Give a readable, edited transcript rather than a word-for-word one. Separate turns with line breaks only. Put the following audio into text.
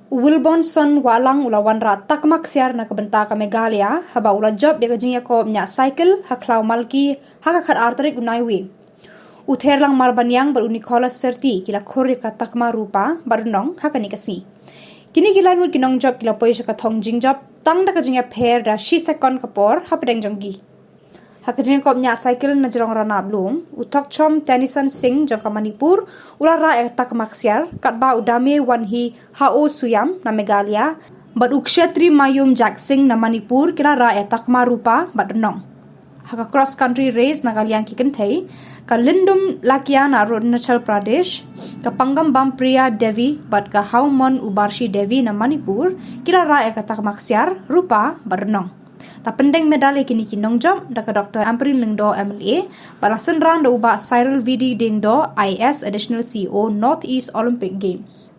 Wilbonson walang ulawan rat Takma Ksiar na kabenta ka Meghalaya haba ula job dia kajing ko nya cycle haklau malki hakakhat arterik unaiwi. Uther lang marbanyang bar Nicolas serti kila khori ka Takma rupa barnong hakani kasi. Kini kila ngut kinong job kila poisa ka thong jing job tang da kajing pher da shi second kapor hapdeng jonggi. Hakajing ko nya cycle na jorong rana blum utok chom Tennyson Singh jongka Manipur ulara Takma Ksiar katba udame wanhi hao suyam na Meghalaya bad ukshetri mayum jak Singh na Manipur kila ra Takma rupa badnong. Haka cross country race na galyang kikenthei ka lindum lakya na Arunachal Pradesh ka pangam bampriya Devi bad ka haumon ubarshi Devi na Manipur kila ra Takma Ksiar rupa badnong. Ta pendeng medali kini kinong job da ka Dr. Amprin Lingdo MLA balasan ran da uba Cyril Vidi Dingdo IS Additional CEO Northeast Olympic Games.